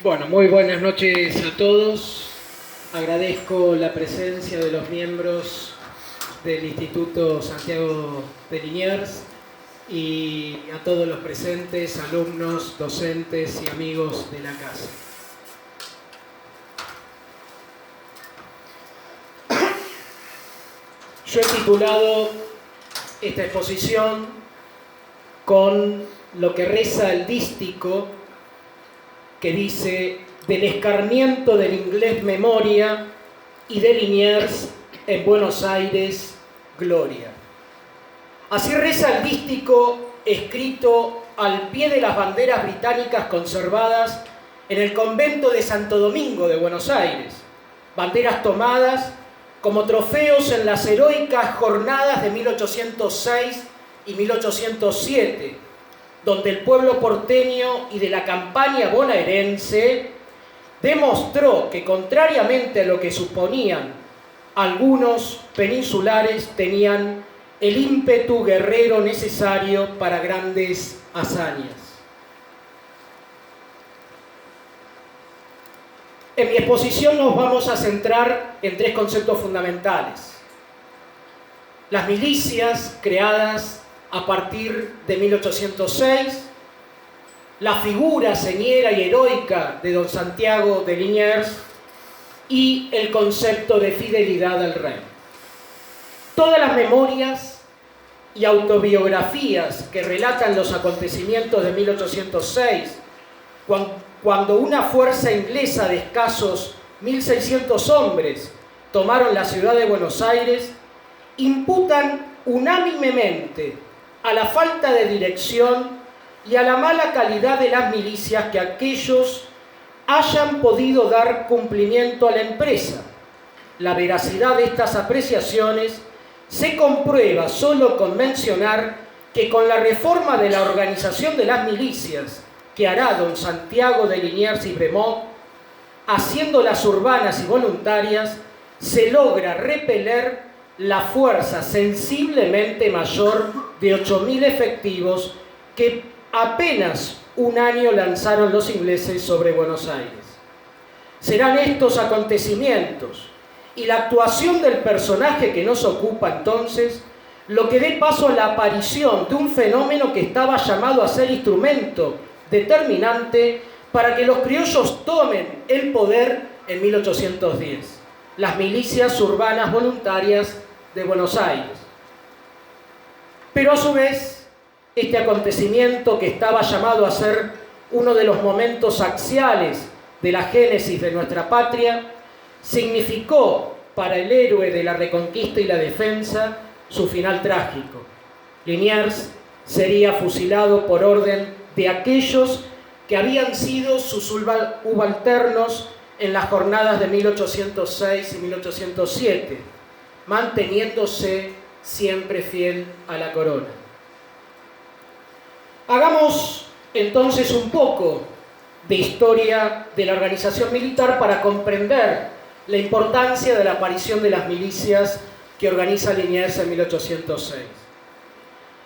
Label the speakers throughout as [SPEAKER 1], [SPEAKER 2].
[SPEAKER 1] Bueno, muy buenas noches a todos. Agradezco la presencia de los miembros del Instituto Santiago de Liniers y a todos los presentes, alumnos, docentes y amigos de la casa. Yo he titulado esta exposición con lo que reza el dístico que dice: del escarmiento del inglés memoria y de Liniers en Buenos Aires gloria. Así reza el dístico escrito al pie de las banderas británicas conservadas en el convento de Santo Domingo de Buenos Aires, banderas tomadas como trofeos en las heroicas jornadas de 1806 y 1807, donde el pueblo porteño y de la campaña bonaerense demostró que, contrariamente a lo que suponían algunos peninsulares, tenían el ímpetu guerrero necesario para grandes hazañas. En mi exposición nos vamos a centrar en tres conceptos fundamentales: las milicias creadas a partir de 1806, la figura señera y heroica de don Santiago de Liniers y el concepto de fidelidad al rey. Todas las memorias y autobiografías que relatan los acontecimientos de 1806, cuando una fuerza inglesa de escasos 1.600 hombres tomaron la ciudad de Buenos Aires, imputan unánimemente a la falta de dirección y a la mala calidad de las milicias que aquellos hayan podido dar cumplimiento a la empresa. La veracidad de estas apreciaciones se comprueba solo con mencionar que con la reforma de la organización de las milicias que hará don Santiago de Liniers y Bremont, haciéndolas urbanas y voluntarias, se logra repeler la fuerza sensiblemente mayor de 8.000 efectivos que apenas un año lanzaron los ingleses sobre Buenos Aires. Serán estos acontecimientos y la actuación del personaje que nos ocupa entonces lo que dé paso a la aparición de un fenómeno que estaba llamado a ser instrumento determinante para que los criollos tomen el poder en 1810, las milicias urbanas voluntarias de Buenos Aires. Pero a su vez, este acontecimiento, que estaba llamado a ser uno de los momentos axiales de la génesis de nuestra patria, significó para el héroe de la reconquista y la defensa su final trágico. Liniers sería fusilado por orden de aquellos que habían sido sus subalternos en las jornadas de 1806 y 1807, manteniéndose siempre fiel a la corona. Hagamos entonces un poco de historia de la organización militar para comprender la importancia de la aparición de las milicias que organiza Liniers en 1806.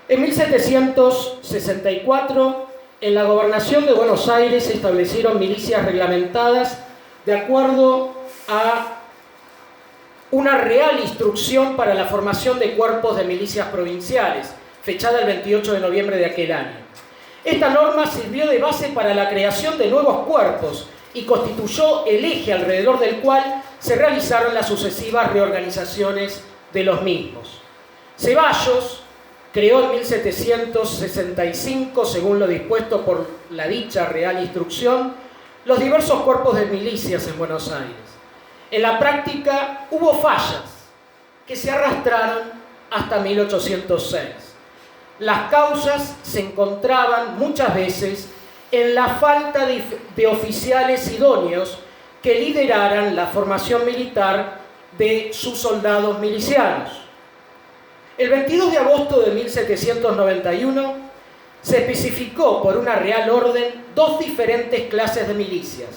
[SPEAKER 1] En 1764, en la gobernación de Buenos Aires se establecieron milicias reglamentadas de acuerdo a una real instrucción para la formación de cuerpos de milicias provinciales, fechada el 28 de noviembre de aquel año. Esta norma sirvió de base para la creación de nuevos cuerpos y constituyó el eje alrededor del cual se realizaron las sucesivas reorganizaciones de los mismos. Ceballos creó en 1765, según lo dispuesto por la dicha real instrucción, los diversos cuerpos de milicias en Buenos Aires. En la práctica hubo fallas que se arrastraron hasta 1806. Las causas se encontraban muchas veces en la falta de oficiales idóneos que lideraran la formación militar de sus soldados milicianos. El 22 de agosto de 1791 se especificó por una real orden dos diferentes clases de milicias: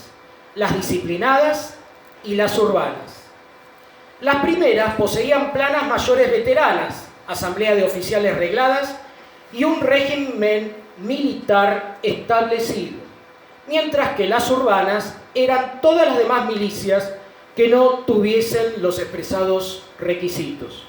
[SPEAKER 1] las disciplinadas y las urbanas. Las primeras poseían planas mayores veteranas, asamblea de oficiales regladas y un régimen militar establecido, mientras que las urbanas eran todas las demás milicias que no tuviesen los expresados requisitos.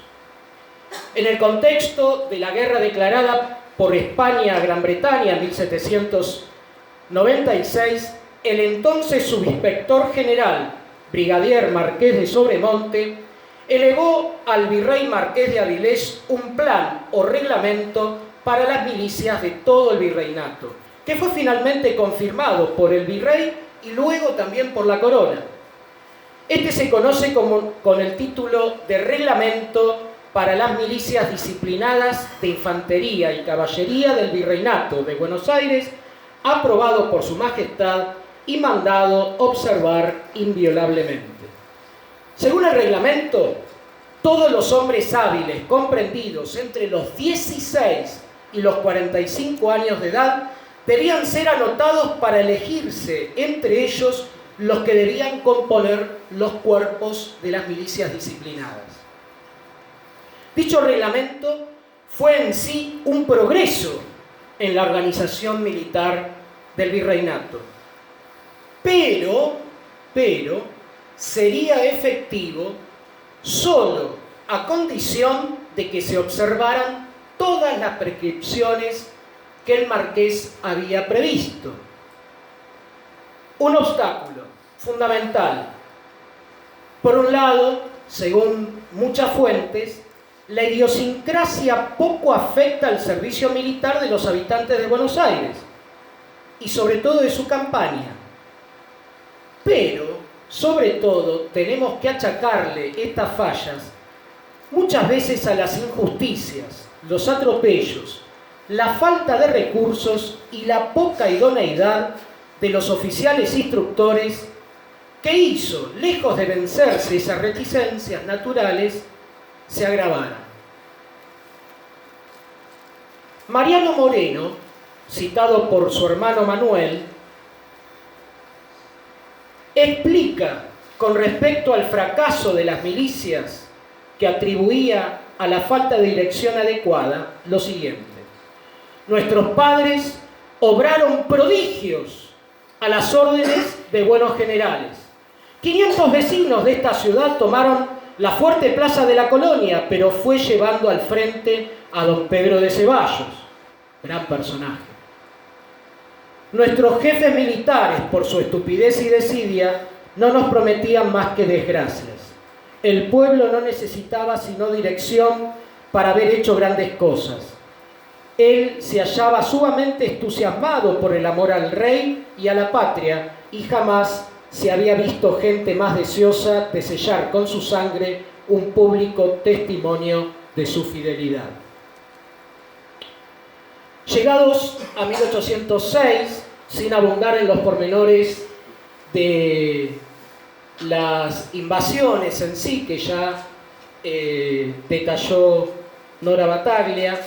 [SPEAKER 1] En el contexto de la guerra declarada por España a Gran Bretaña en 1796, el entonces subinspector general, brigadier Marqués de Sobremonte, elevó al virrey Marqués de Avilés un plan o reglamento para las milicias de todo el virreinato, que fue finalmente confirmado por el virrey y luego también por la corona. Este se conoce con el título de Reglamento para las milicias disciplinadas de infantería y caballería del Virreinato de Buenos Aires, aprobado por su majestad y mandado observar inviolablemente. Según el reglamento, todos los hombres hábiles comprendidos entre los 16 y los 45 años de edad debían ser anotados para elegirse entre ellos los que debían componer los cuerpos de las milicias disciplinadas. Dicho reglamento fue en sí un progreso en la organización militar del virreinato, pero sería efectivo solo a condición de que se observaran todas las prescripciones que el marqués había previsto. Un obstáculo fundamental. Por un lado, según muchas fuentes, la idiosincrasia poco afecta al servicio militar de los habitantes de Buenos Aires y sobre todo de su campaña. Pero, sobre todo, tenemos que achacarle estas fallas muchas veces a las injusticias, los atropellos, la falta de recursos y la poca idoneidad de los oficiales instructores que hizo, lejos de vencerse esas reticencias naturales, se agravaran. Mariano Moreno, citado por su hermano Manuel, explica con respecto al fracaso de las milicias que atribuía a la falta de dirección adecuada lo siguiente: nuestros padres obraron prodigios a las órdenes de buenos generales. 500 vecinos de esta ciudad tomaron la fuerte plaza de la Colonia, pero fue llevando al frente a don Pedro de Ceballos, gran personaje. Nuestros jefes militares, por su estupidez y desidia, no nos prometían más que desgracias. El pueblo no necesitaba sino dirección para haber hecho grandes cosas. Él se hallaba sumamente entusiasmado por el amor al rey y a la patria, y jamás se había visto gente más deseosa de sellar con su sangre un público testimonio de su fidelidad. Llegados a 1806, sin abundar en los pormenores de las invasiones en sí, que ya detalló Nora Battaglia,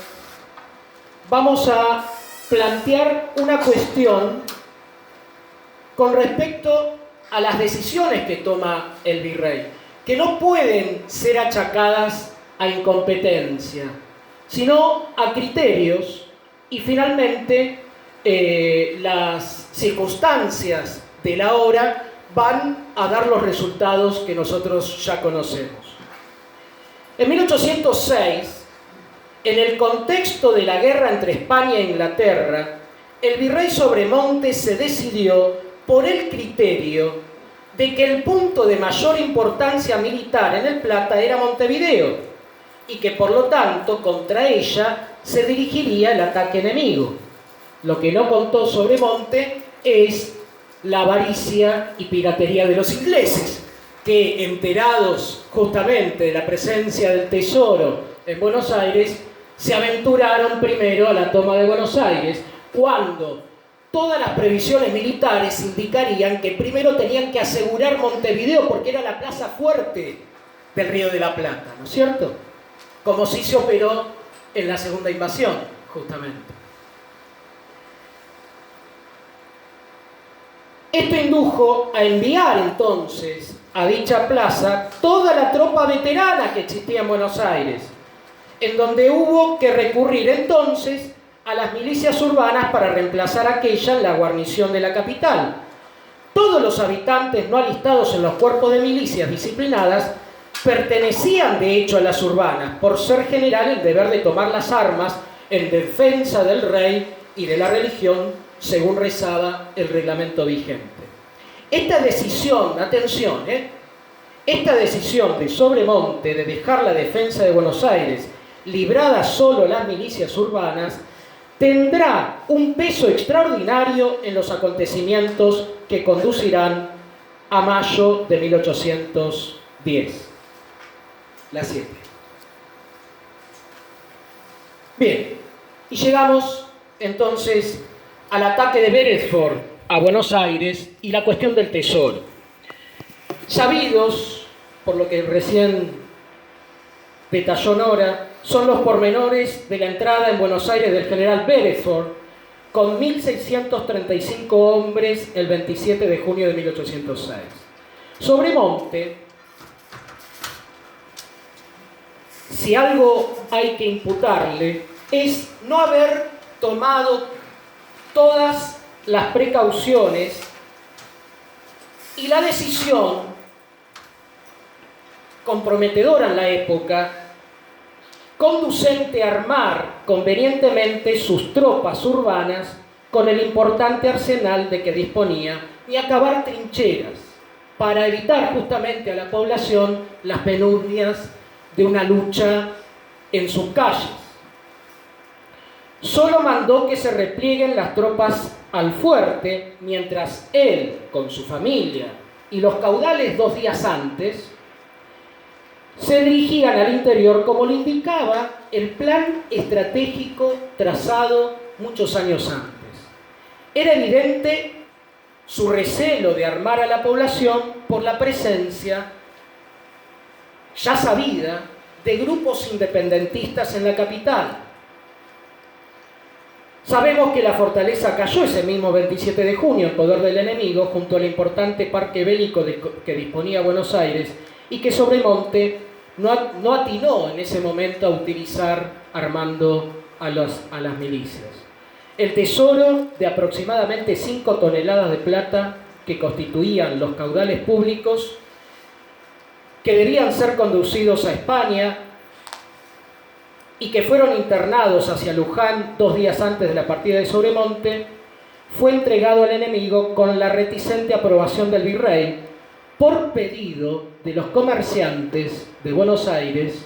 [SPEAKER 1] vamos a plantear una cuestión con respecto a las decisiones que toma el virrey, que no pueden ser achacadas a incompetencia, sino a criterios, y finalmente las circunstancias de la hora van a dar los resultados que nosotros ya conocemos. En 1806, en el contexto de la guerra entre España e Inglaterra, el virrey Sobremonte se decidió por el criterio de que el punto de mayor importancia militar en el Plata era Montevideo y que por lo tanto contra ella se dirigiría el ataque enemigo. Lo que no contó Sobremonte es la avaricia y piratería de los ingleses, que enterados justamente de la presencia del tesoro en Buenos Aires, se aventuraron primero a la toma de Buenos Aires, cuando todas las previsiones militares indicarían que primero tenían que asegurar Montevideo porque era la plaza fuerte del Río de la Plata, ¿no es cierto? Como sí se operó en la segunda invasión, justamente. Esto indujo a enviar entonces a dicha plaza toda la tropa veterana que existía en Buenos Aires, en donde hubo que recurrir entonces a las milicias urbanas para reemplazar aquella en la guarnición de la capital. Todos los habitantes no alistados en los cuerpos de milicias disciplinadas pertenecían de hecho a las urbanas, por ser general el deber de tomar las armas en defensa del rey y de la religión, según rezaba el reglamento vigente. Esta decisión, atención, esta decisión de Sobremonte de dejar la defensa de Buenos Aires librada solo a las milicias urbanas, tendrá un peso extraordinario en los acontecimientos que conducirán a mayo de 1810. La 7. Bien, y llegamos entonces al ataque de Beresford a Buenos Aires y la cuestión del tesoro. Sabidos, por lo que recién detalló Nora, son los pormenores de la entrada en Buenos Aires del general Beresford con 1.635 hombres el 27 de junio de 1806. Sobremonte, si algo hay que imputarle, es no haber tomado todas las precauciones y la decisión comprometedora en la época, conducente a armar convenientemente sus tropas urbanas con el importante arsenal de que disponía y acabar trincheras para evitar justamente a la población las penurias de una lucha en sus calles. Solo mandó que se replieguen las tropas al fuerte, mientras él, con su familia y los caudales 2 días antes, se dirigían al interior como lo indicaba el plan estratégico trazado muchos años antes. Era evidente su recelo de armar a la población por la presencia ya sabida de grupos independentistas en la capital. Sabemos que la fortaleza cayó ese mismo 27 de junio en poder del enemigo junto al importante parque bélico que disponía Buenos Aires y que Sobremonte no atinó en ese momento a utilizar armando a las milicias. El tesoro de aproximadamente 5 toneladas de plata que constituían los caudales públicos que debían ser conducidos a España y que fueron internados hacia Luján 2 días antes de la partida de Sobremonte, fue entregado al enemigo con la reticente aprobación del virrey por pedido de los comerciantes de Buenos Aires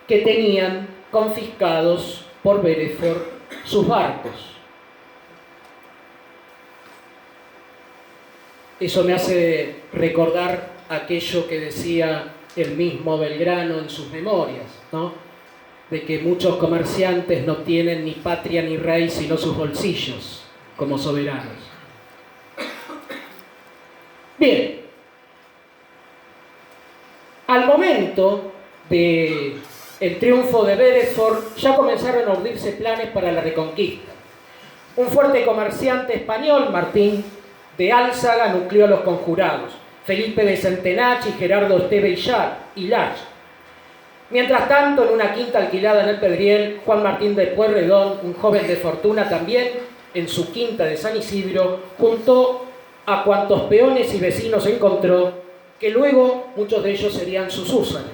[SPEAKER 1] que tenían confiscados por Beresford sus barcos. Eso me hace recordar aquello que decía el mismo Belgrano en sus memorias, ¿no? De que muchos comerciantes no tienen ni patria ni rey sino sus bolsillos como soberanos. Bien, al momento del triunfo de Beresford ya comenzaron a urdirse planes para la reconquista. Un fuerte comerciante español, Martín de Álzaga, nucleó a los conjurados, Felipe de Centenach y Gerardo Esteve y Lach. Mientras tanto, en una quinta alquilada en el Pedriel, Juan Martín de Pueyrredón, un joven de fortuna también, en su quinta de San Isidro, juntó a cuantos peones y vecinos encontró, que luego muchos de ellos serían sus húsares.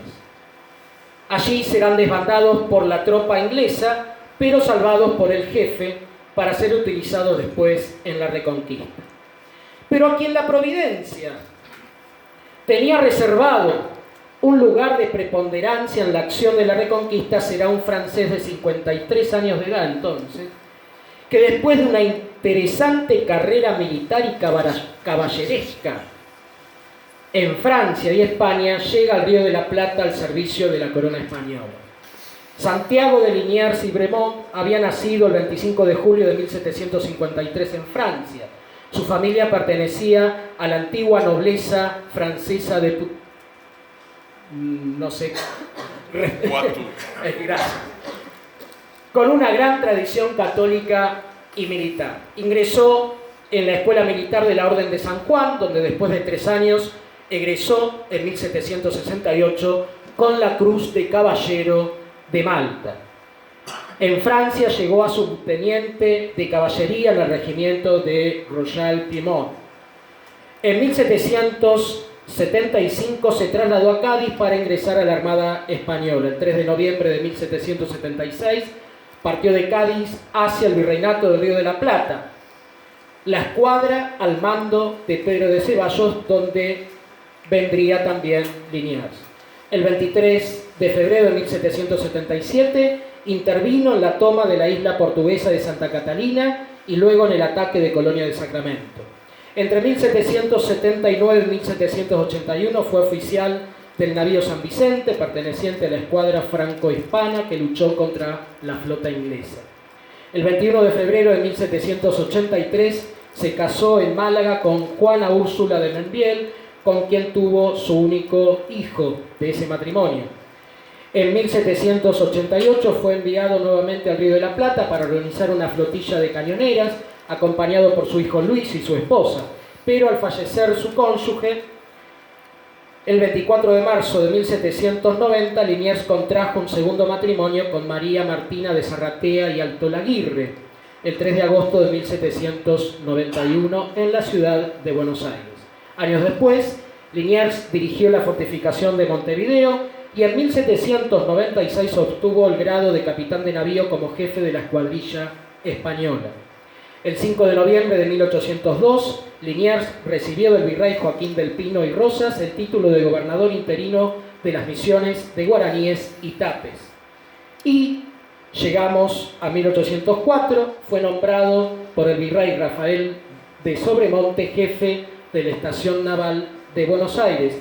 [SPEAKER 1] Allí serán desbandados por la tropa inglesa, pero salvados por el jefe para ser utilizados después en la reconquista. Pero a quien la providencia tenía reservado un lugar de preponderancia en la acción de la reconquista será un francés de 53 años de edad entonces, que después de una interesante carrera militar y caballeresca en Francia y España, llega al Río de la Plata al servicio de la corona española. Santiago de Liniers y Bremont había nacido el 25 de julio de 1753 en Francia. Su familia pertenecía a la antigua nobleza francesa de no sé, gracias, con una gran tradición católica y militar. Ingresó en la Escuela Militar de la Orden de San Juan, donde después de 3 años egresó en 1768 con la Cruz de Caballero de Malta. En Francia llegó a subteniente de caballería en el regimiento de Royal-Piemont. En 1775 se trasladó a Cádiz para ingresar a la Armada Española. El 3 de noviembre de 1776 partió de Cádiz hacia el Virreinato del Río de la Plata, la escuadra al mando de Pedro de Ceballos, donde vendría también Liniers. El 23 de febrero de 1777 intervino en la toma de la isla portuguesa de Santa Catalina y luego en el ataque de Colonia del Sacramento. Entre 1779 y 1781 fue oficial del navío San Vicente, perteneciente a la escuadra franco-hispana que luchó contra la flota inglesa. El 21 de febrero de 1783 se casó en Málaga con Juana Úrsula de Membiel, con quien tuvo su único hijo de ese matrimonio. En 1788 fue enviado nuevamente al Río de la Plata para organizar una flotilla de cañoneras, acompañado por su hijo Luis y su esposa, pero al fallecer su cónyuge, el 24 de marzo de 1790, Liniers contrajo un segundo matrimonio con María Martina de Zarratea y Altolaguirre, el 3 de agosto de 1791 en la ciudad de Buenos Aires. Años después, Liniers dirigió la fortificación de Montevideo y en 1796 obtuvo el grado de capitán de navío como jefe de la escuadrilla española. El 5 de noviembre de 1802, Liniers recibió del virrey Joaquín del Pino y Rosas el título de gobernador interino de las misiones de Guaraníes y Tapes. Y llegamos a 1804, fue nombrado por el virrey Rafael de Sobremonte jefe de la Estación Naval de Buenos Aires,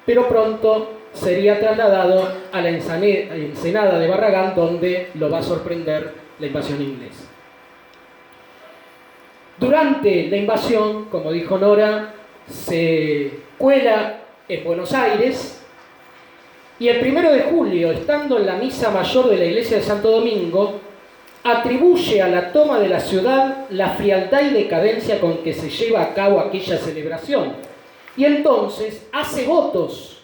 [SPEAKER 1] pero pronto sería trasladado a la Ensenada de Barragán, donde lo va a sorprender la invasión inglesa. Durante la invasión, como dijo Nora, se cuela en Buenos Aires y el 1 de julio, estando en la misa mayor de la iglesia de Santo Domingo, atribuye a la toma de la ciudad la frialdad y decadencia con que se lleva a cabo aquella celebración. Y entonces hace votos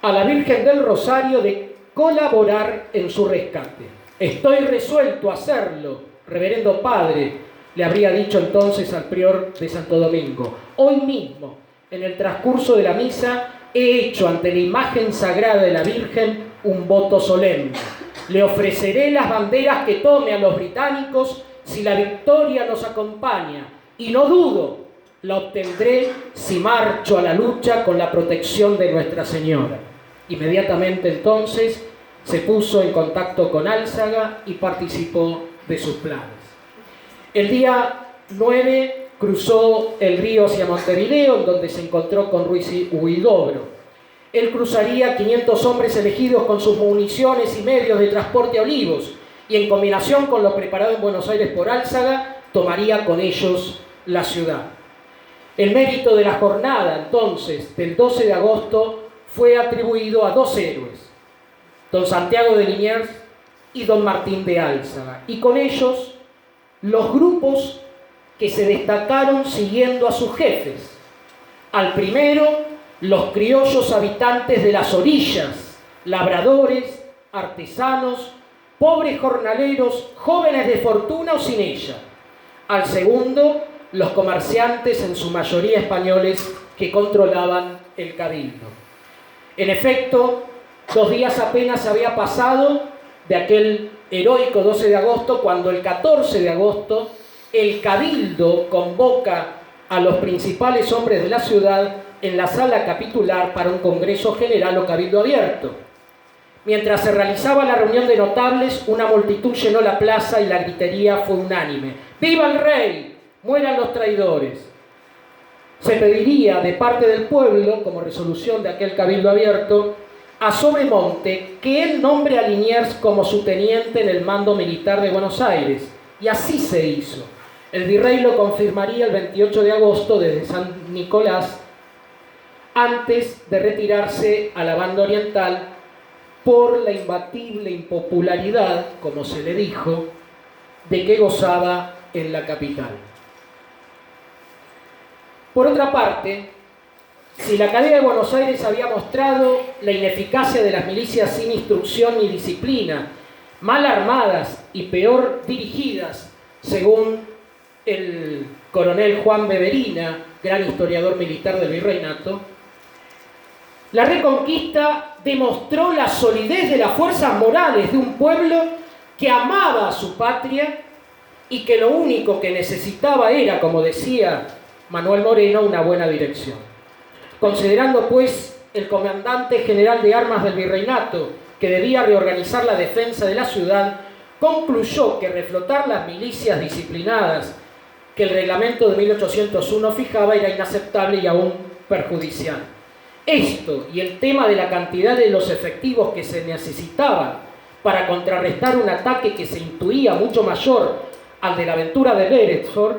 [SPEAKER 1] a la Virgen del Rosario de colaborar en su rescate. Estoy resuelto a hacerlo, reverendo padre, le habría dicho entonces al prior de Santo Domingo. Hoy mismo, en el transcurso de la misa, he hecho ante la imagen sagrada de la Virgen un voto solemne. Le ofreceré las banderas que tome a los británicos si la victoria nos acompaña, y no dudo, la obtendré si marcho a la lucha con la protección de Nuestra Señora. Inmediatamente entonces se puso en contacto con Álzaga y participó de sus planes. El día 9 cruzó el río hacia Montevideo, en donde se encontró con Ruiz Huidobro. Él cruzaría 500 hombres elegidos con sus municiones y medios de transporte a Olivos, y en combinación con lo preparado en Buenos Aires por Álzaga, tomaría con ellos la ciudad. El mérito de la jornada, entonces, del 12 de agosto, fue atribuido a dos héroes, don Santiago de Liniers y don Martín de Álzaga, y con ellos los grupos que se destacaron siguiendo a sus jefes. Al primero, los criollos habitantes de las orillas, labradores, artesanos, pobres jornaleros, jóvenes de fortuna o sin ella. Al segundo, los comerciantes, en su mayoría españoles, que controlaban el cabildo. En efecto, 2 días apenas había pasado de aquel heroico 12 de agosto, cuando el 14 de agosto el cabildo convoca a los principales hombres de la ciudad en la sala capitular para un congreso general o cabildo abierto. Mientras se realizaba la reunión de notables, una multitud llenó la plaza y la gritería fue unánime. ¡Viva el rey! ¡Mueran los traidores! Se pediría de parte del pueblo, como resolución de aquel cabildo abierto, a Sobremonte que él nombre a Liniers como su teniente en el mando militar de Buenos Aires. Y así se hizo. El virrey lo confirmaría el 28 de agosto desde San Nicolás, antes de retirarse a la banda oriental por la imbatible impopularidad, como se le dijo, de que gozaba en la capital. Por otra parte, si la caída de Buenos Aires había mostrado la ineficacia de las milicias sin instrucción ni disciplina, mal armadas y peor dirigidas, según el coronel Juan Beverina, gran historiador militar del virreinato, la Reconquista demostró la solidez de las fuerzas morales de un pueblo que amaba a su patria y que lo único que necesitaba era, como decía Manuel Moreno, una buena dirección. Considerando, pues, el comandante general de armas del virreinato que debía reorganizar la defensa de la ciudad, concluyó que reflotar las milicias disciplinadas que el reglamento de 1801 fijaba era inaceptable y aún perjudicial. Esto y el tema de la cantidad de los efectivos que se necesitaban para contrarrestar un ataque que se intuía mucho mayor al de la aventura de Beresford,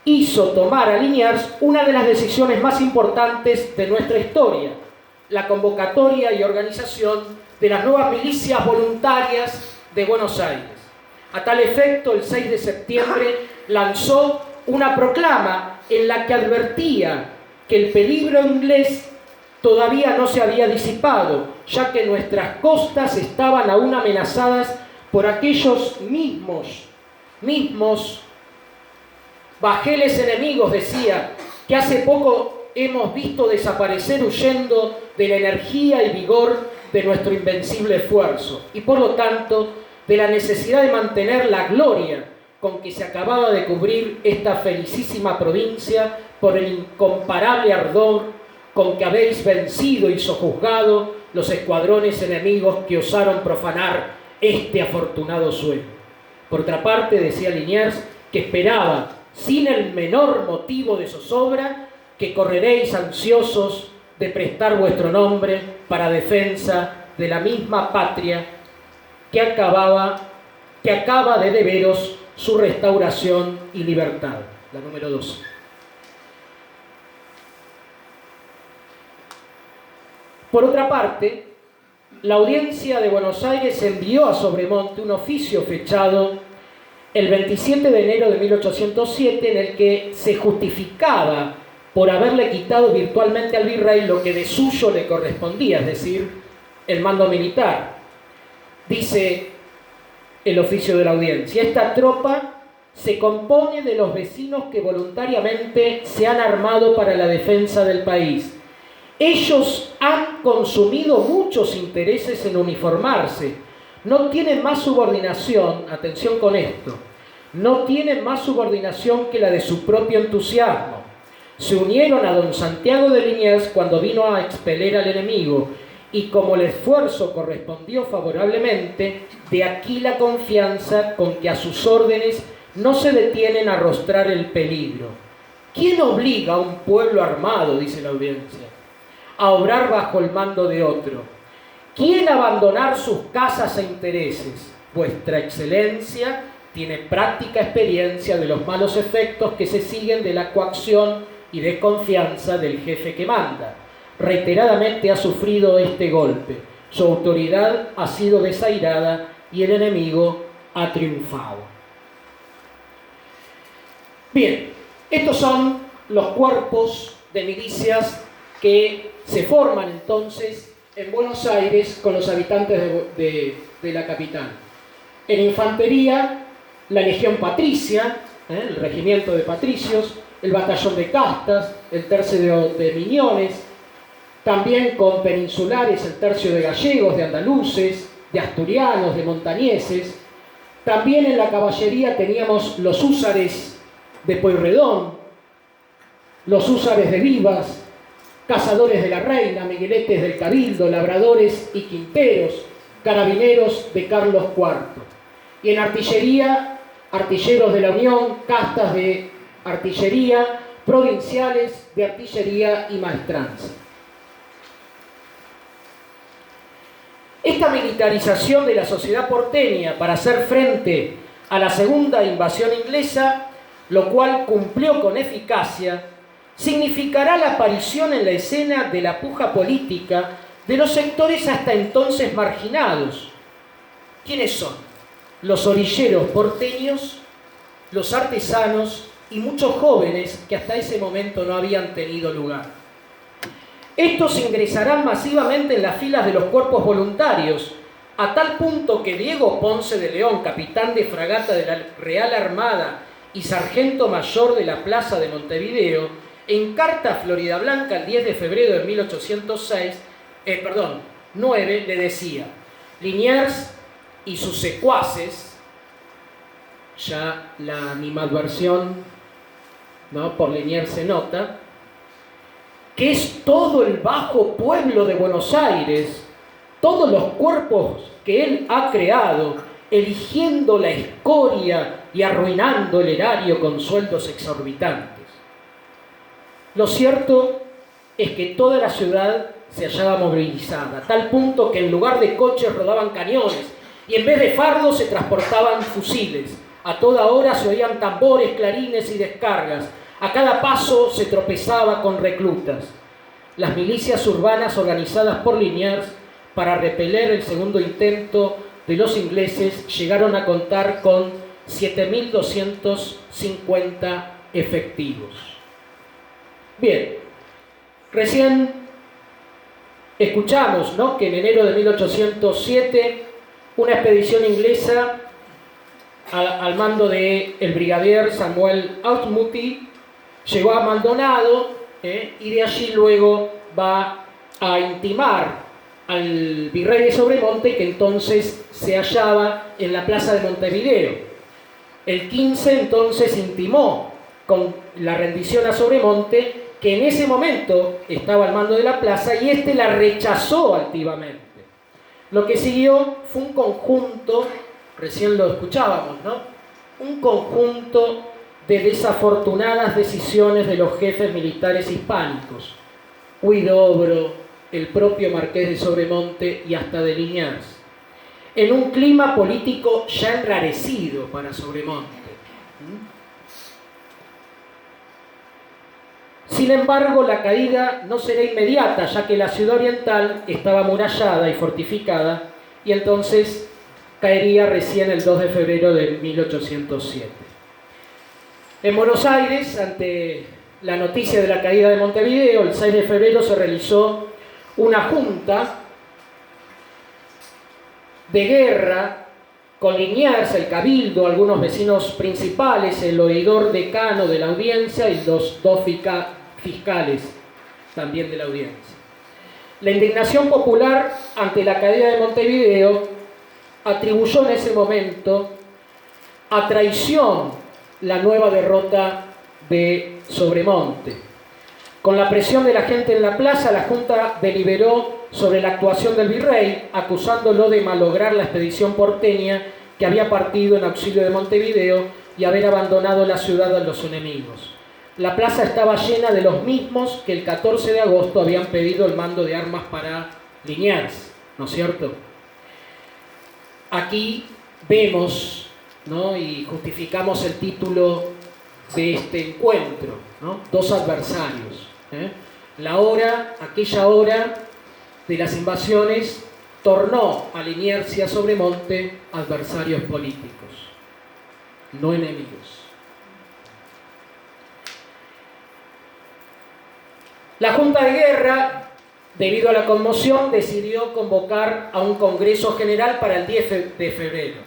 [SPEAKER 1] hizo tomar a Liniers una de las decisiones más importantes de nuestra historia: la convocatoria y organización de las nuevas milicias voluntarias de Buenos Aires. A tal efecto, el 6 de septiembre lanzó una proclama en la que advertía que el peligro inglés todavía no se había disipado, ya que nuestras costas estaban aún amenazadas por aquellos mismos bajeles enemigos, decía, que hace poco hemos visto desaparecer huyendo de la energía y vigor de nuestro invencible esfuerzo, y por lo tanto de la necesidad de mantener la gloria con que se acababa de cubrir esta felicísima provincia por el incomparable ardor con que habéis vencido y sojuzgado los escuadrones enemigos que osaron profanar este afortunado suelo. Por otra parte, decía Liniers, que esperaba, sin el menor motivo de zozobra, que correréis ansiosos de prestar vuestro nombre para defensa de la misma patria que acaba de deberos su restauración y libertad. La número 12. Por otra parte, la Audiencia de Buenos Aires envió a Sobremonte un oficio fechado el 27 de enero de 1807 en el que se justificaba por haberle quitado virtualmente al virrey lo que de suyo le correspondía, es decir, el mando militar. Dice el oficio de la audiencia: esta tropa se compone de los vecinos que voluntariamente se han armado para la defensa del país. Ellos han consumido muchos intereses en uniformarse. No tienen más subordinación, atención con esto, no tienen más subordinación que la de su propio entusiasmo. Se unieron a don Santiago de Liniers cuando vino a expeler al enemigo, y como el esfuerzo correspondió favorablemente, de aquí la confianza con que a sus órdenes no se detienen a arrostrar el peligro. ¿Quién obliga a un pueblo armado, dice la audiencia, a obrar bajo el mando de otro? ¿Quién abandonar sus casas e intereses? Vuestra Excelencia tiene práctica experiencia de los malos efectos que se siguen de la coacción y desconfianza del jefe que manda. Reiteradamente ha sufrido este golpe. Su autoridad ha sido desairada y el enemigo ha triunfado. Bien, estos son los cuerpos de milicias que se forman entonces en Buenos Aires con los habitantes de la capital. En infantería, la Legión Patricia, el regimiento de patricios, el batallón de castas, el tercio de miñones, también con peninsulares, el tercio de gallegos, de andaluces, de asturianos, de montañeses. También en la caballería teníamos los húsares de Pueyrredón, los húsares de Vivas, cazadores de la Reina, migueletes del Cabildo, labradores y quinteros, carabineros de Carlos IV. Y en artillería, artilleros de la Unión, castas de artillería, provinciales de artillería y maestranza. Esta militarización de la sociedad porteña para hacer frente a la segunda invasión inglesa, lo cual cumplió con eficacia, significará la aparición en la escena de la puja política de los sectores hasta entonces marginados. ¿Quiénes son? Los orilleros porteños, los artesanos y muchos jóvenes que hasta ese momento no habían tenido lugar. Estos ingresarán masivamente en las filas de los cuerpos voluntarios, a tal punto que Diego Ponce de León, capitán de fragata de la Real Armada y sargento mayor de la Plaza de Montevideo, en carta a Floridablanca el 10 de febrero de 9, le decía: Liniers y sus secuaces, ya la animadversión, ¿no?, por Liniers se nota, que es todo el bajo pueblo de Buenos Aires, todos los cuerpos que él ha creado, eligiendo la escoria y arruinando el erario con sueldos exorbitantes. Lo cierto es que toda la ciudad se hallaba movilizada, a tal punto que en lugar de coches rodaban cañones y en vez de fardos se transportaban fusiles. A toda hora se oían tambores, clarines y descargas. A cada paso se tropezaba con reclutas. Las milicias urbanas organizadas por Liniers para repeler el segundo intento de los ingleses llegaron a contar con 7.250 efectivos. Bien, recién escuchamos, ¿no?, que en enero de 1807 una expedición inglesa al mando del brigadier Samuel Auchmuty llegó a Maldonado, y de allí luego va a intimar al virrey de Sobremonte, que entonces se hallaba en la plaza de Montevideo. El 15 entonces intimó con la rendición a Sobremonte, que en ese momento estaba al mando de la plaza, y éste la rechazó altivamente. Lo que siguió fue un conjunto, recién lo escuchábamos, ¿no?, un conjunto de desafortunadas decisiones de los jefes militares hispánicos, Huidobro, el propio Marqués de Sobremonte y hasta de Liniers, en un clima político ya enrarecido para Sobremonte. Sin embargo, la caída no será inmediata, ya que la ciudad oriental estaba amurallada y fortificada, y entonces caería recién el 2 de febrero de 1807. En Buenos Aires, ante la noticia de la caída de Montevideo, el 6 de febrero se realizó una junta de guerra con Liniers, el cabildo, algunos vecinos principales, el oidor decano de la audiencia y los dos fiscales también de la audiencia. La indignación popular ante la caída de Montevideo atribuyó en ese momento a traición la nueva derrota de Sobremonte. Con la presión de la gente en la plaza, la Junta deliberó sobre la actuación del virrey, acusándolo de malograr la expedición porteña que había partido en auxilio de Montevideo y haber abandonado la ciudad a los enemigos. La plaza estaba llena de los mismos que el 14 de agosto habían pedido el mando de armas para Liniers, ¿no es cierto? Aquí vemos, ¿no?, y justificamos el título de este encuentro, ¿no?, dos adversarios. Aquella hora de las invasiones tornó a Liniers y a Sobremonte adversarios políticos, no enemigos. La Junta de Guerra, debido a la conmoción, decidió convocar a un Congreso General para el 10 de febrero.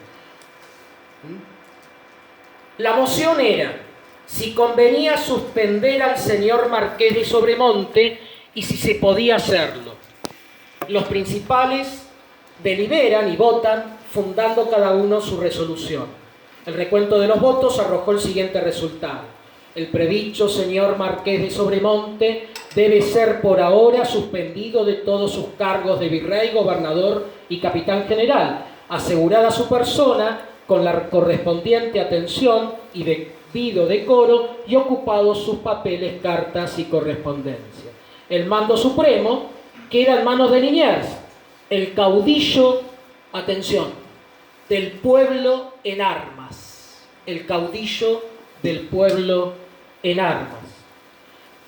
[SPEAKER 1] La moción era si convenía suspender al señor Marqués de Sobremonte y si se podía hacerlo. Los principales deliberan y votan, fundando cada uno su resolución. El recuento de los votos arrojó el siguiente resultado: el predicho señor Marqués de Sobremonte debe ser por ahora suspendido de todos sus cargos de virrey, gobernador y capitán general, asegurada su persona con la correspondiente atención y debido decoro, y ocupados sus papeles, cartas y correspondencia. El mando supremo queda en manos de Liniers, el caudillo, atención, del pueblo en armas. El caudillo del pueblo en armas.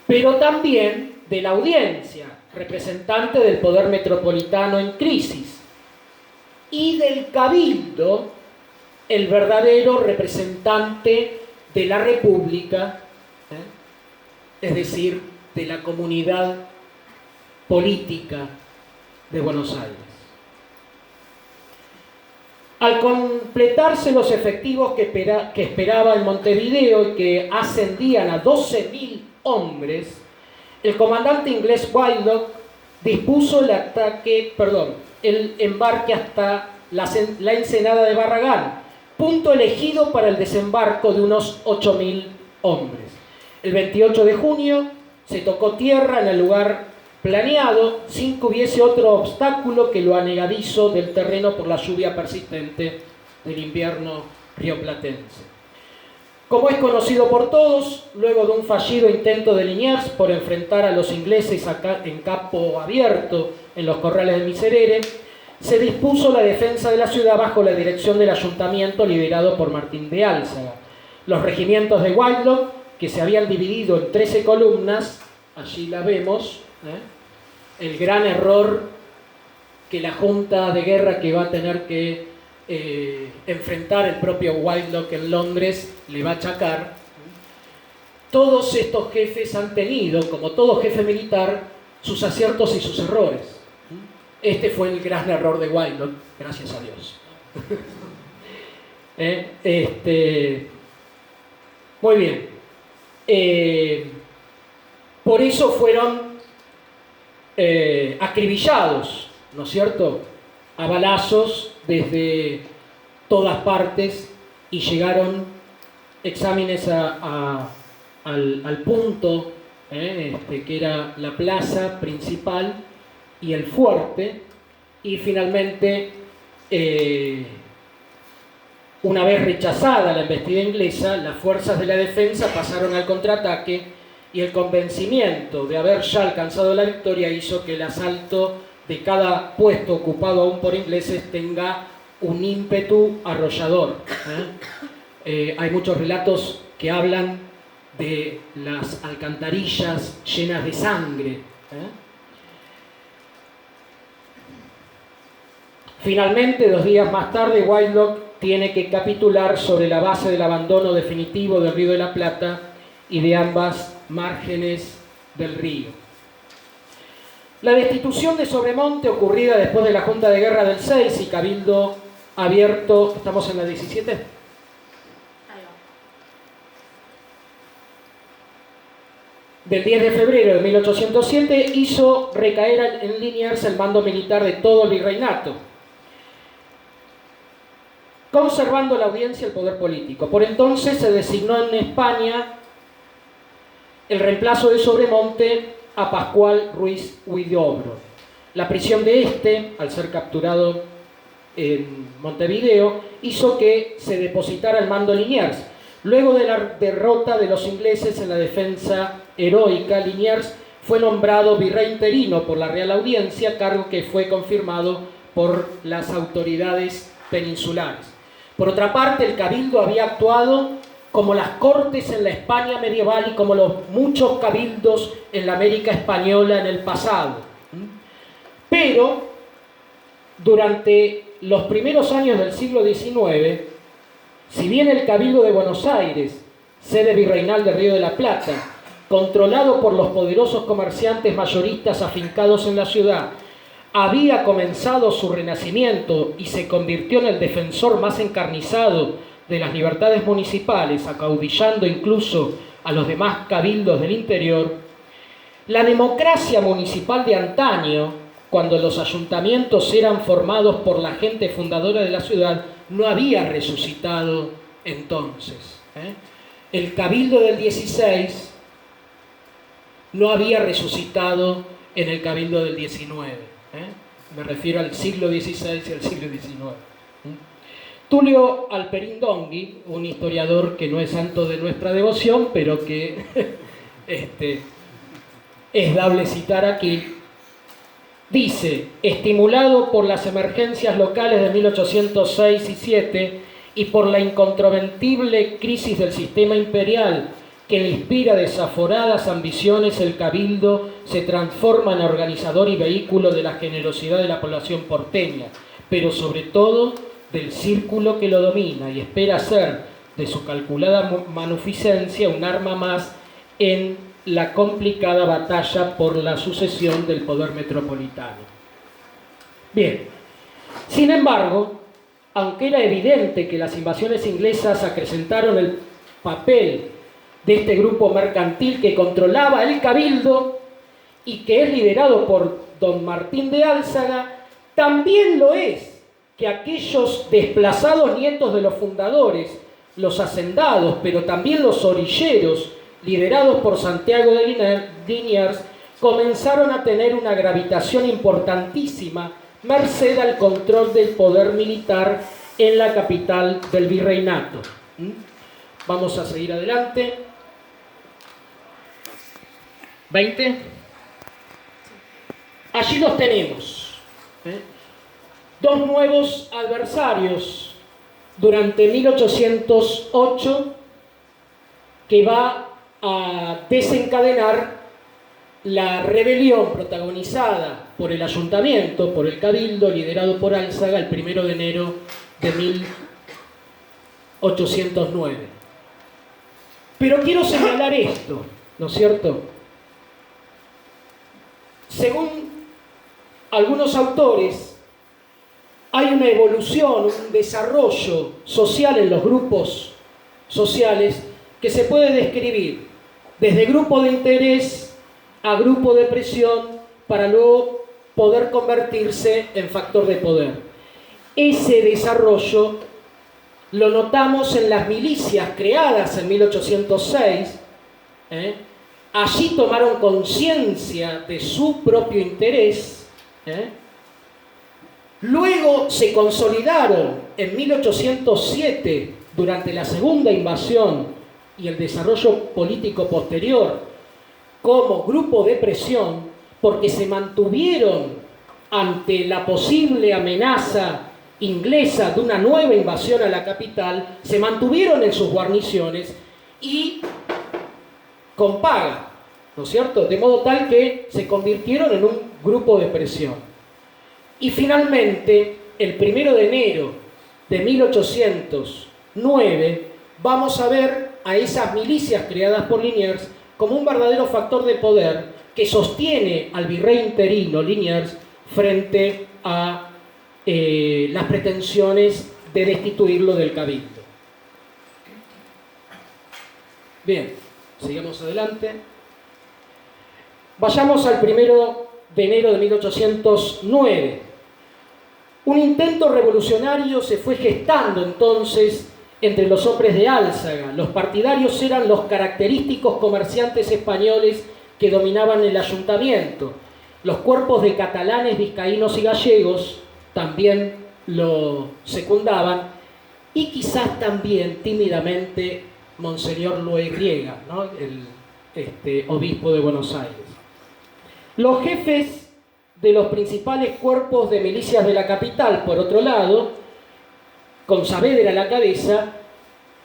[SPEAKER 1] Pero también de la audiencia, representante del poder metropolitano en crisis, y del cabildo, el verdadero representante de la República, es decir, de la comunidad política de Buenos Aires. Al completarse los efectivos que esperaba en Montevideo y que ascendían a 12.000 hombres, el comandante inglés Whitelock dispuso el embarque hasta la ensenada de Barragán, punto elegido para el desembarco de unos 8.000 hombres. El 28 de junio se tocó tierra en el lugar planeado, sin que hubiese otro obstáculo que lo anegadizo del terreno por la lluvia persistente del invierno rioplatense. Como es conocido por todos, luego de un fallido intento de Liniers por enfrentar a los ingleses en campo abierto en los corrales de Miserere, se dispuso la defensa de la ciudad bajo la dirección del ayuntamiento liderado por Martín de Álzaga. Los regimientos de Whitelock, que se habían dividido en 13 columnas, allí la vemos, el gran error que la Junta de Guerra que va a tener que enfrentar el propio Whitelock en Londres le va a achacar. Todos estos jefes han tenido, como todo jefe militar, sus aciertos y sus errores. Este fue el gran error de Whitelock, gracias a Dios. Muy bien. Por eso fueron acribillados, ¿no es cierto?, a balazos desde todas partes, y llegaron exámenes al punto que era la plaza principal y el fuerte, y finalmente una vez rechazada la embestida inglesa, las fuerzas de la defensa pasaron al contraataque, y el convencimiento de haber ya alcanzado la victoria hizo que el asalto de cada puesto ocupado aún por ingleses tenga un ímpetu arrollador. Hay muchos relatos que hablan de las alcantarillas llenas de sangre. Finalmente, 2 días más tarde, Whitelock tiene que capitular sobre la base del abandono definitivo del Río de la Plata y de ambas márgenes del río. La destitución de Sobremonte, ocurrida después de la Junta de Guerra del 6 y cabildo abierto, ¿estamos en la 17? Del 10 de febrero de 1807, hizo recaer en Liniers el mando militar de todo el virreinato, conservando la audiencia y el poder político. Por entonces se designó en España el reemplazo de Sobremonte a Pascual Ruiz Huidobro. La prisión de este, al ser capturado en Montevideo, hizo que se depositara el mando Liniers. Luego de la derrota de los ingleses en la defensa heroica, Liniers fue nombrado virrey interino por la Real Audiencia, cargo que fue confirmado por las autoridades peninsulares. Por otra parte, el cabildo había actuado como las cortes en la España medieval y como los muchos cabildos en la América española en el pasado. Pero durante los primeros años del siglo XIX, si bien el Cabildo de Buenos Aires, sede virreinal del Río de la Plata, controlado por los poderosos comerciantes mayoristas afincados en la ciudad, había comenzado su renacimiento y se convirtió en el defensor más encarnizado de las libertades municipales, acaudillando incluso a los demás cabildos del interior, la democracia municipal de antaño, cuando los ayuntamientos eran formados por la gente fundadora de la ciudad, no había resucitado entonces. El cabildo del 16 no había resucitado en el cabildo del 19. Me refiero al siglo XVI y al siglo XIX. Tulio Alperindongui, un historiador que no es santo de nuestra devoción, pero que es dable citar aquí, dice: estimulado por las emergencias locales de 1806 y 7 y por la incontrovertible crisis del sistema imperial que le inspira desaforadas ambiciones, el cabildo se transforma en organizador y vehículo de la generosidad de la población porteña, pero sobre todo del círculo que lo domina, y espera hacer de su calculada magnificencia un arma más en la complicada batalla por la sucesión del poder metropolitano. Bien, sin embargo, aunque era evidente que las invasiones inglesas acrecentaron el papel de este grupo mercantil que controlaba el cabildo y que es liderado por don Martín de Álzaga, también lo es que aquellos desplazados nietos de los fundadores, los hacendados, pero también los orilleros, liderados por Santiago de Liniers, comenzaron a tener una gravitación importantísima merced al control del poder militar en la capital del virreinato. Vamos a seguir adelante. 20. Allí los tenemos. Dos nuevos adversarios durante 1808 que va a desencadenar la rebelión protagonizada por el ayuntamiento, por el cabildo, liderado por Álzaga, el 1 de enero de 1809. Pero quiero señalar esto, ¿no es cierto? Según algunos autores, hay una evolución, un desarrollo social en los grupos sociales que se puede describir desde grupo de interés a grupo de presión para luego poder convertirse en factor de poder. Ese desarrollo lo notamos en las milicias creadas en 1806. Allí tomaron conciencia de su propio interés. Luego se consolidaron en 1807 durante la segunda invasión y el desarrollo político posterior como grupo de presión, porque se mantuvieron ante la posible amenaza inglesa de una nueva invasión a la capital, se mantuvieron en sus guarniciones y con paga, ¿no es cierto? De modo tal que se convirtieron en un grupo de presión. Y finalmente, el 1 de enero de 1809, vamos a ver a esas milicias creadas por Liniers como un verdadero factor de poder que sostiene al virrey interino Liniers frente a las pretensiones de destituirlo del cabildo. Bien, sigamos adelante. Vayamos al 1 de enero de 1809. Un intento revolucionario se fue gestando entonces entre los hombres de Álzaga. Los partidarios eran los característicos comerciantes españoles que dominaban el ayuntamiento. Los cuerpos de catalanes, vizcaínos y gallegos también lo secundaban, y quizás también tímidamente Monseñor Loeiriega, ¿no? el obispo de Buenos Aires. Los jefes de los principales cuerpos de milicias de la capital, por otro lado, con Saavedra a la cabeza,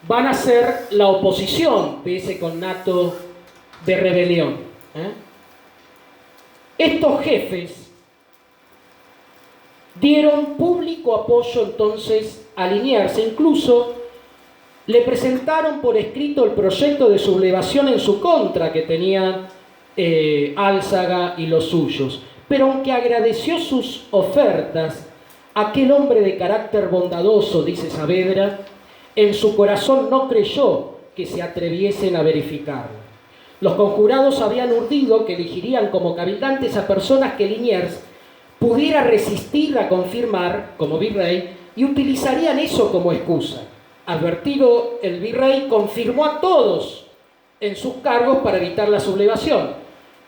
[SPEAKER 1] van a ser la oposición de ese connato de rebelión. Estos jefes dieron público apoyo entonces a Liniers, incluso le presentaron por escrito el proyecto de sublevación en su contra que tenía Álzaga y los suyos. Pero aunque agradeció sus ofertas, aquel hombre de carácter bondadoso, dice Saavedra, en su corazón no creyó que se atreviesen a verificarlo. Los conjurados habían urdido que elegirían como cabildantes a personas que Liniers pudiera resistir a confirmar como virrey y utilizarían eso como excusa. Advertido el virrey, confirmó a todos en sus cargos para evitar la sublevación.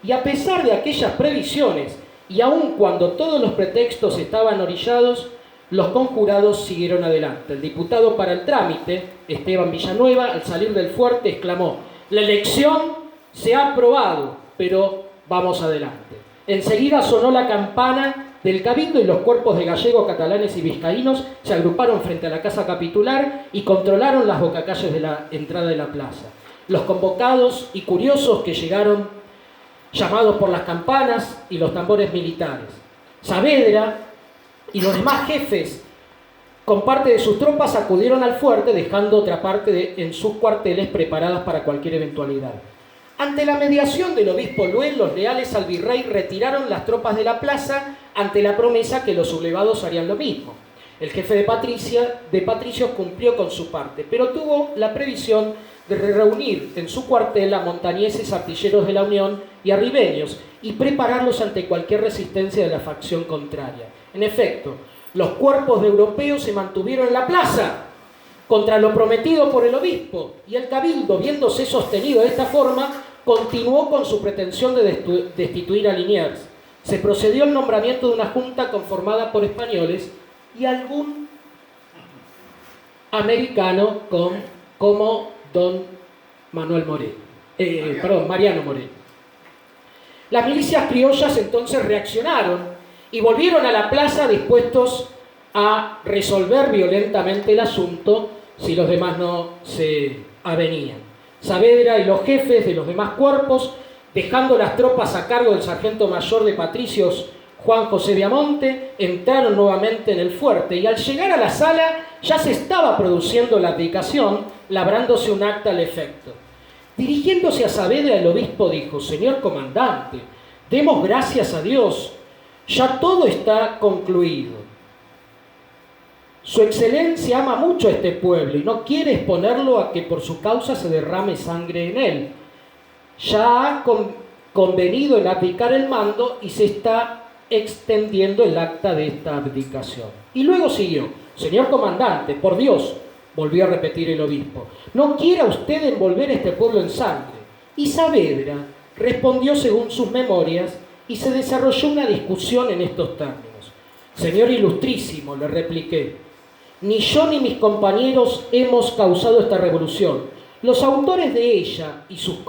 [SPEAKER 1] Y a pesar de aquellas previsiones, y aun cuando todos los pretextos estaban orillados, los conjurados siguieron adelante. El diputado para el trámite, Esteban Villanueva, al salir del fuerte, exclamó: «La elección se ha aprobado, pero vamos adelante». Enseguida sonó la campana del cabildo y los cuerpos de gallegos, catalanes y vizcaínos se agruparon frente a la casa capitular y controlaron las bocacalles de la entrada de la plaza. Los convocados y curiosos que llegaron llamados por las campanas y los tambores militares. Saavedra y los demás jefes con parte de sus tropas acudieron al fuerte, dejando otra parte en sus cuarteles preparadas para cualquier eventualidad. Ante la mediación del obispo Luel, los leales al virrey retiraron las tropas de la plaza ante la promesa que los sublevados harían lo mismo. El jefe de patricios cumplió con su parte, pero tuvo la previsión de reunir en su cuartel a montañeses, artilleros de la Unión y arribeños y prepararlos ante cualquier resistencia de la facción contraria. En efecto, los cuerpos de europeos se mantuvieron en la plaza contra lo prometido por el obispo, y el cabildo, viéndose sostenido de esta forma, continuó con su pretensión de destituir a Liniers. Se procedió al nombramiento de una junta conformada por españoles y algún americano como don Mariano Moreno. Las milicias criollas entonces reaccionaron y volvieron a la plaza dispuestos a resolver violentamente el asunto si los demás no se avenían. Saavedra y los jefes de los demás cuerpos, dejando las tropas a cargo del sargento mayor de patricios Juan José Viamonte, entraron nuevamente en el fuerte y al llegar a la sala ya se estaba produciendo la abdicación, labrándose un acta al efecto. Dirigiéndose a Saavedra, el obispo dijo: «Señor comandante, demos gracias a Dios, ya todo está concluido. Su excelencia ama mucho a este pueblo y no quiere exponerlo a que por su causa se derrame sangre en él. Ya ha convenido en abdicar el mando y se está extendiendo el acta de esta abdicación». Y luego siguió: «Señor comandante, por Dios», volvió a repetir el obispo, «no quiera usted envolver a este pueblo en sangre». Y Saavedra respondió según sus memorias y se desarrolló una discusión en estos términos. «Señor ilustrísimo», le repliqué, «ni yo ni mis compañeros hemos causado esta revolución. Los autores de ella y sus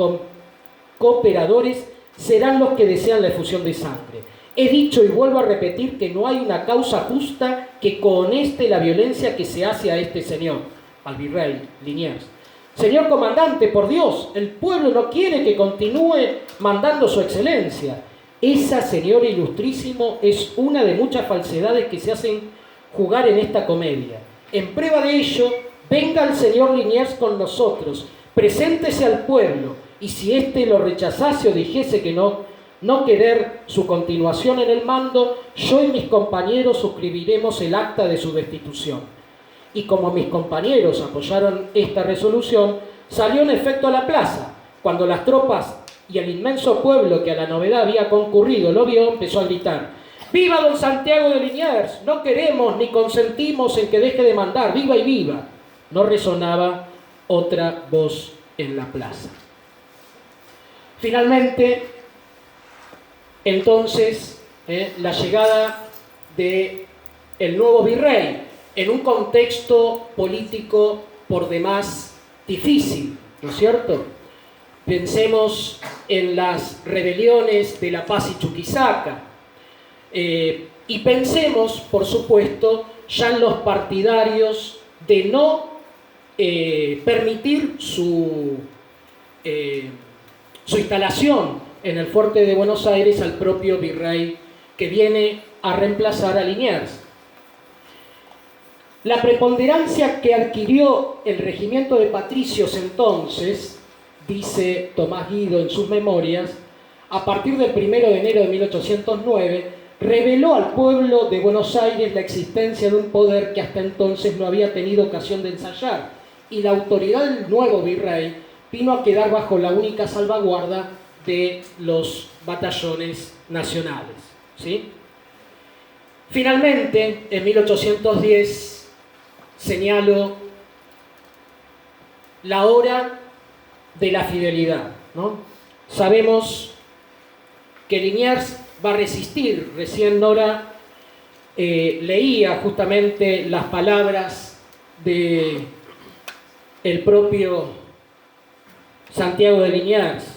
[SPEAKER 1] cooperadores serán los que desean la efusión de sangre. He dicho y vuelvo a repetir que no hay una causa justa que cohoneste la violencia que se hace a este señor», al virrey Liniers. «Señor comandante, por Dios, el pueblo no quiere que continúe mandando su excelencia. Esa, señor ilustrísimo, es una de muchas falsedades que se hacen jugar en esta comedia. En prueba de ello, venga el señor Liniers con nosotros, preséntese al pueblo, y si éste lo rechazase o dijese que no querer su continuación en el mando, yo y mis compañeros suscribiremos el acta de su destitución». Y como mis compañeros apoyaron esta resolución, salió en efecto a la plaza. Cuando las tropas y el inmenso pueblo que a la novedad había concurrido lo vio, empezó a gritar: «¡Viva don Santiago de Liniers! No queremos ni consentimos en que deje de mandar. ¡Viva y viva!». No resonaba otra voz en la plaza. Finalmente, entonces, la llegada del nuevo virrey en un contexto político por demás difícil, ¿no es cierto? Pensemos en las rebeliones de La Paz y Chuquisaca, y pensemos, por supuesto, ya en los partidarios de no permitir su instalación en el fuerte de Buenos Aires al propio virrey que viene a reemplazar a Liniers. La preponderancia que adquirió el regimiento de patricios entonces, dice Tomás Guido en sus memorias, a partir del 1 de enero de 1809, reveló al pueblo de Buenos Aires la existencia de un poder que hasta entonces no había tenido ocasión de ensayar, y la autoridad del nuevo virrey vino a quedar bajo la única salvaguarda de los batallones nacionales, ¿sí? Finalmente, en 1810, señalo la hora de la fidelidad, ¿no? Sabemos que Liniers va a resistir. Recién Nora leía justamente las palabras de el propio Santiago de Liniers.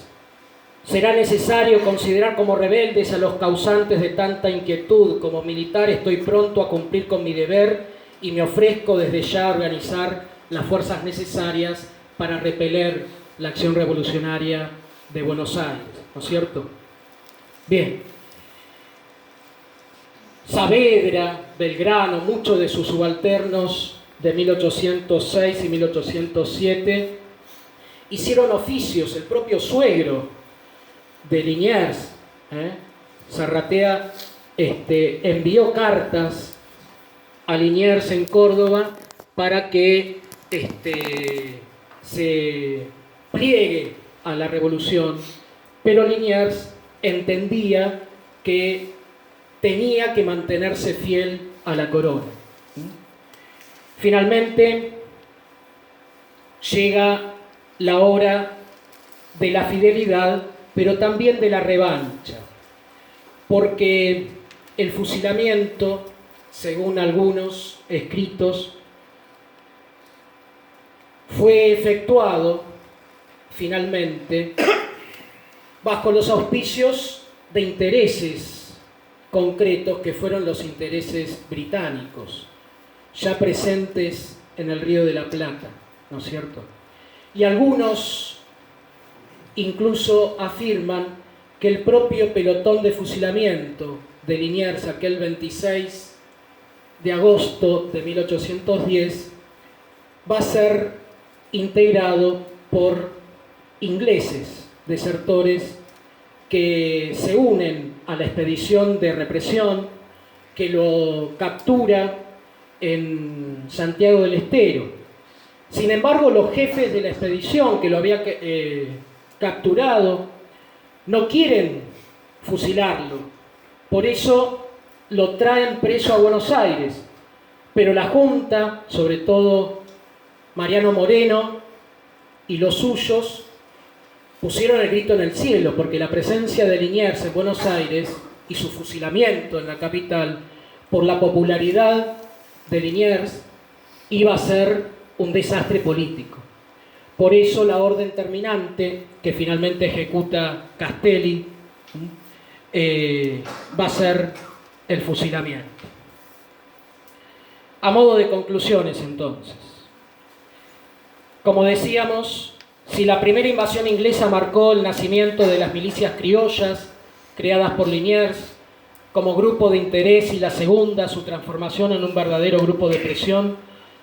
[SPEAKER 1] «Será necesario considerar como rebeldes a los causantes de tanta inquietud. Como militar estoy pronto a cumplir con mi deber y me ofrezco desde ya a organizar las fuerzas necesarias para repeler la acción revolucionaria de Buenos Aires», ¿no es cierto? Bien. Saavedra, Belgrano, muchos de sus subalternos de 1806 y 1807 hicieron oficios. El propio suegro de Liniers, Zarratea, envió cartas a Liniers en Córdoba para que se pliegue a la revolución, pero Liniers entendía que tenía que mantenerse fiel a la corona. Finalmente llega la hora de la fidelidad, pero también de la revancha, porque el fusilamiento, según algunos escritos, fue efectuado finalmente bajo los auspicios de intereses concretos que fueron los intereses británicos, ya presentes en el Río de la Plata, ¿no es cierto? Y algunos incluso afirman que el propio pelotón de fusilamiento de Liniers, aquel 26 de agosto de 1810, va a ser integrado por ingleses, desertores, que se unen a la expedición de represión que lo captura en Santiago del Estero. Sin embargo, los jefes de la expedición que lo había capturado no quieren fusilarlo, por eso lo traen preso a Buenos Aires, pero la Junta, sobre todo Mariano Moreno y los suyos, pusieron el grito en el cielo, porque la presencia de Liniers en Buenos Aires y su fusilamiento en la capital, por la popularidad de Liniers, iba a ser un desastre político. Por eso la orden terminante, que finalmente ejecuta Castelli, va a ser el fusilamiento. A modo de conclusiones, entonces, como decíamos, si la primera invasión inglesa marcó el nacimiento de las milicias criollas creadas por Liniers como grupo de interés, y la segunda, su transformación en un verdadero grupo de presión,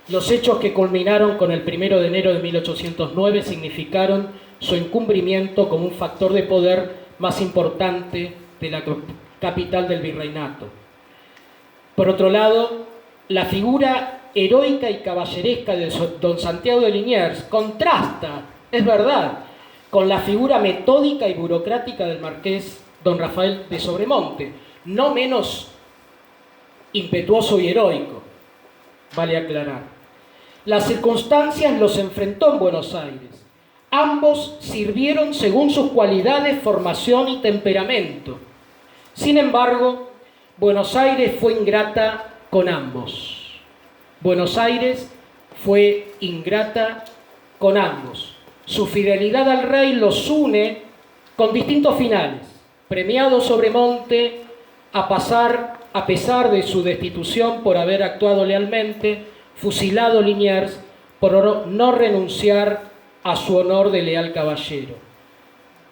[SPEAKER 1] los hechos que culminaron con el 1 de enero de 1809 significaron su encumbrimiento como un factor de poder más importante de la capital del virreinato. Por otro lado, la figura heroica y caballeresca de don Santiago de Liniers contrasta, es verdad, con la figura metódica y burocrática del marqués don Rafael de Sobremonte, no menos impetuoso y heroico, vale aclarar. Las circunstancias los enfrentó en Buenos Aires. Ambos sirvieron según sus cualidades, formación y temperamento. Sin embargo, Buenos Aires fue ingrata con ambos. Buenos Aires fue ingrata con ambos. Su fidelidad al rey los une con distintos finales. Premiado Sobremonte a pesar de su destitución por haber actuado lealmente, fusilado Liniers por no renunciar a su honor de leal caballero.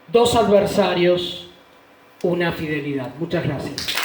[SPEAKER 1] Dos adversarios, una fidelidad. Muchas gracias.